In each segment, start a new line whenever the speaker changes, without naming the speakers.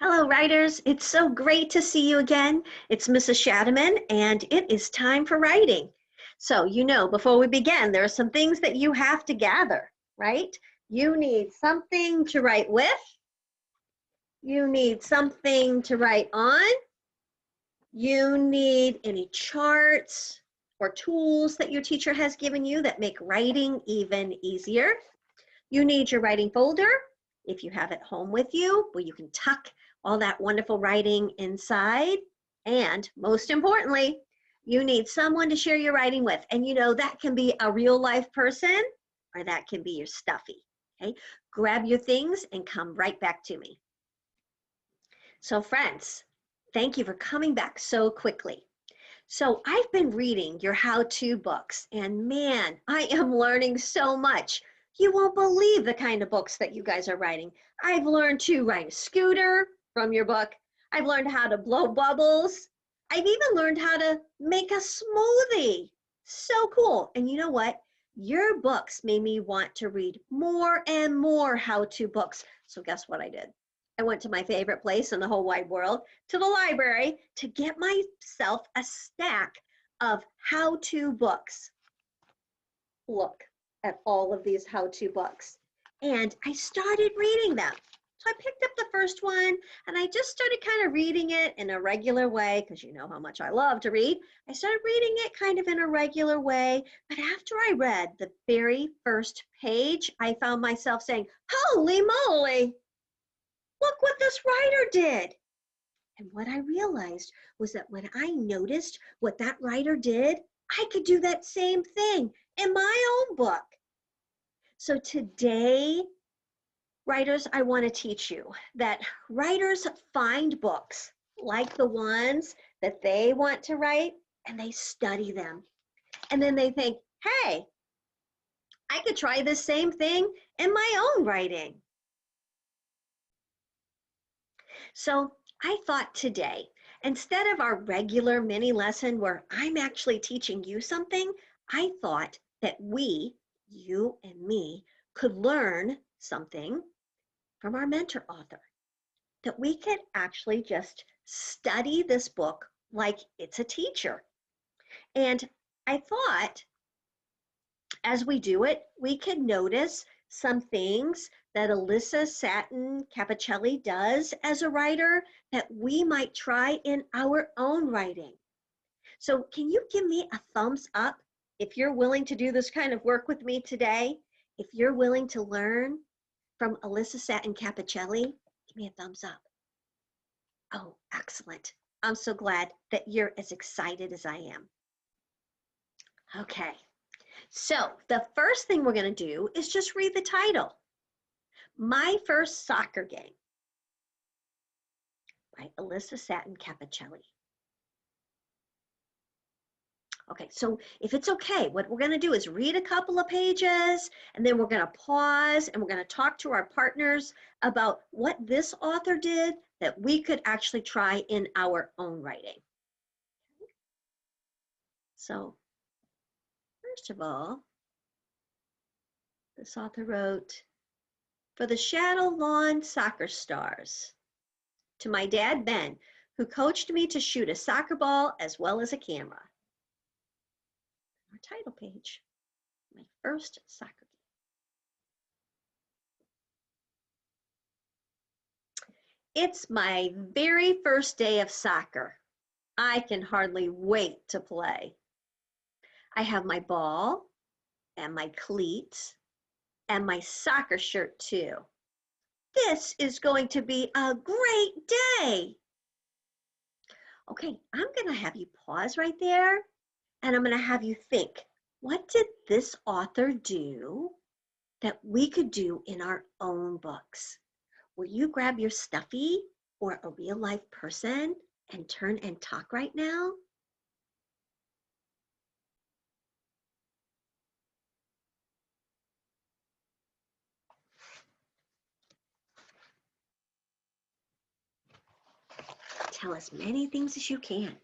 Hello, writers. It's so great to see you again. It's Mrs. Shadaman, and it is time for writing. So, before we begin, there are some things that you have to gather, right? You need something to write with. You need something to write on. You need any charts or tools that your teacher has given you that make writing even easier. You need your writing folder, if you have it home with you, where you can tuck all that wonderful writing inside. And most importantly, you need someone to share your writing with. And that can be a real life person or that can be your stuffy. Okay, grab your things and come right back to me. So friends, thank you for coming back so quickly. So I've been reading your how-to books, and man, I am learning so much. You won't believe the kind of books that you guys are writing. I've learned to ride a scooter from your book. I've learned how to blow bubbles. I've even learned how to make a smoothie. So cool. And you know what? Your books made me want to read more and more how-to books. So guess what I did? I went to my favorite place in the whole wide world, to the library, to get myself a stack of how-to books. Look at all of these how-to books. And I started reading them. So I picked up the first one and I just started kind of reading it in a regular way, because you know how much I love to read. I started reading it kind of in a regular way. But after I read the very first page, I found myself saying, "Holy moly! Look what this writer did." And what I realized was that when I noticed what that writer did, I could do that same thing in my own book. So today, writers, I want to teach you that writers find books like the ones that they want to write, and they study them. And then they think, hey, I could try this same thing in my own writing. So I thought today, instead of our regular mini lesson where I'm actually teaching you something, I thought that we, you and me, could learn something from our mentor author, that we could actually just study this book like it's a teacher. And I thought as we do it, we could notice some things that Alyssa Satin Capicelli does as a writer that we might try in our own writing. So can you give me a thumbs up if you're willing to do this kind of work with me today? If you're willing to learn from Alyssa Satin Capicelli, give me a thumbs up. Oh, excellent. I'm so glad that you're as excited as I am. Okay. So the first thing we're going to do is just read the title. My First Soccer Game by Alyssa Satin Capicelli. Okay, so if it's okay, what we're going to do is read a couple of pages, and then we're going to pause, and we're going to talk to our partners about what this author did that we could actually try in our own writing. So first of all, this author wrote, "For the Shadow Lawn Soccer Stars, to my dad, Ben, who coached me to shoot a soccer ball as well as a camera." Our title page, my first soccer game. It's my very first day of soccer. I can hardly wait to play. I have my ball and my cleats and my soccer shirt too. This is going to be a great day. Okay, I'm going to have you pause right there, and I'm going to have you think, what did this author do that we could do in our own books? Will you grab your stuffy or a real life person and turn and talk right now? Tell as many things as you can.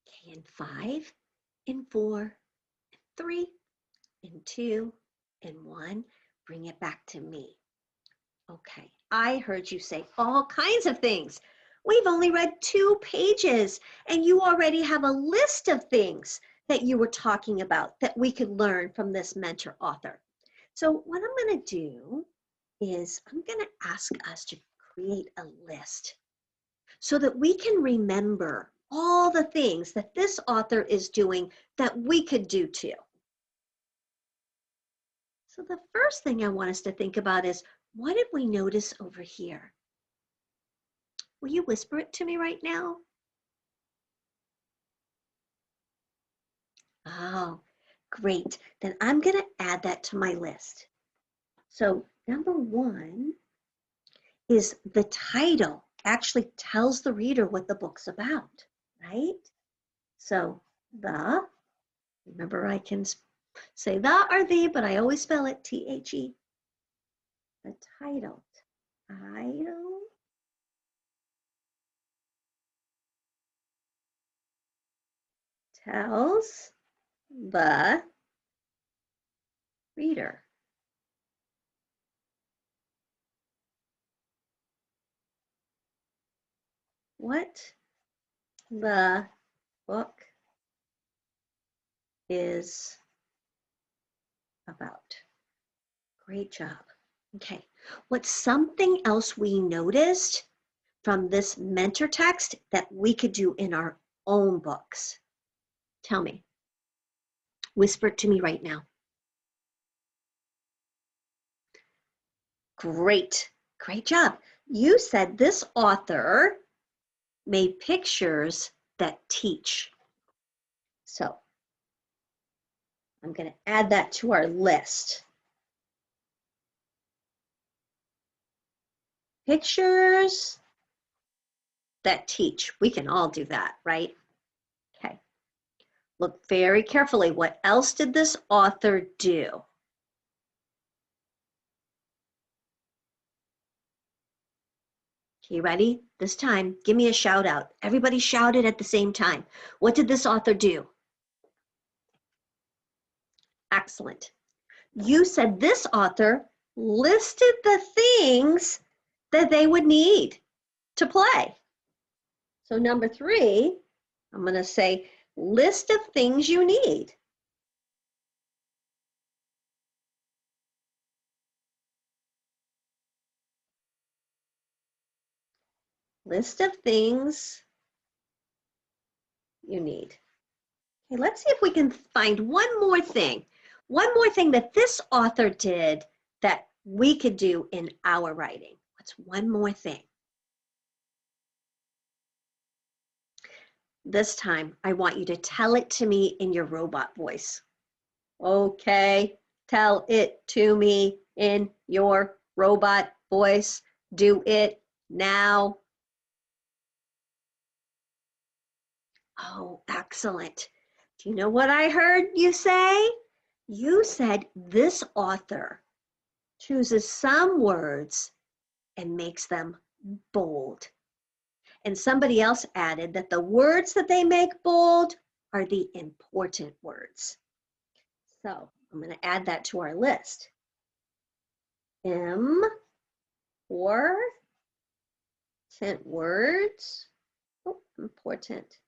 Okay, in 5, in 4, in 3, in 2, and one, bring it back to me. Okay, I heard you say all kinds of things. We've only read 2 pages, and you already have a list of things that you were talking about that we could learn from this mentor author. So what I'm going to do is I'm going to ask us to create a list so that we can remember all the things that this author is doing that we could do too. So the first thing I want us to think about is, what did we notice over here? Will you whisper it to me right now? Oh, great. Then I'm going to add that to my list. So number 1 is the title actually tells the reader what the book's about, right? So remember I can say the or the, but I always spell it T-H-E. The title tells the reader what the book is about. Great job. Okay, what's something else we noticed from this mentor text that we could do in our own books? Tell me. Whisper it to me right now. Great, great job. You said this author made pictures that teach. So I'm going to add that to our list. Pictures that teach. We can all do that, right? Okay. Look very carefully. What else did this author do? Okay, ready? This time, give me a shout out. Everybody shout it at the same time. What did this author do? Excellent. You said this author listed the things that they would need to play. So number 3, I'm going to say list of things you need. List of things you need. Okay, let's see if we can find one more thing. One more thing that this author did that we could do in our writing. What's one more thing? This time, I want you to tell it to me in your robot voice. Okay, tell it to me in your robot voice. Do it now. Oh, excellent. Do you know what I heard you say? You said this author chooses some words and makes them bold. And somebody else added that the words that they make bold are the important words. So I'm going to add that to our list. Important words. Oh, important.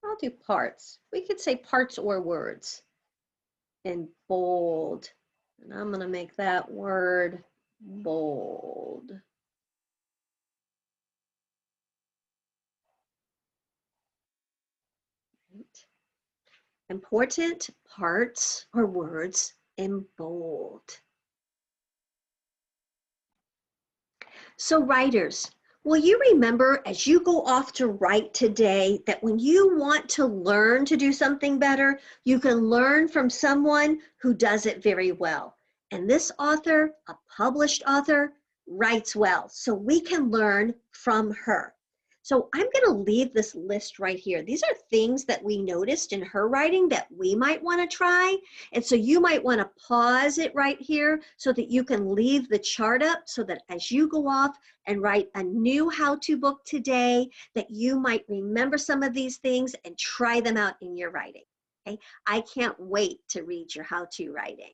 I'll do parts. We could say parts or words. And bold. And I'm going to make that word bold. Right. Important parts or words in bold. So writers, will you remember as you go off to write today that when you want to learn to do something better, you can learn from someone who does it very well. And this author, a published author, writes well, so we can learn from her. So I'm going to leave this list right here. These are things that we noticed in her writing that we might want to try. And so you might want to pause it right here so that you can leave the chart up so that as you go off and write a new how-to book today, that you might remember some of these things and try them out in your writing. Okay, I can't wait to read your how-to writing.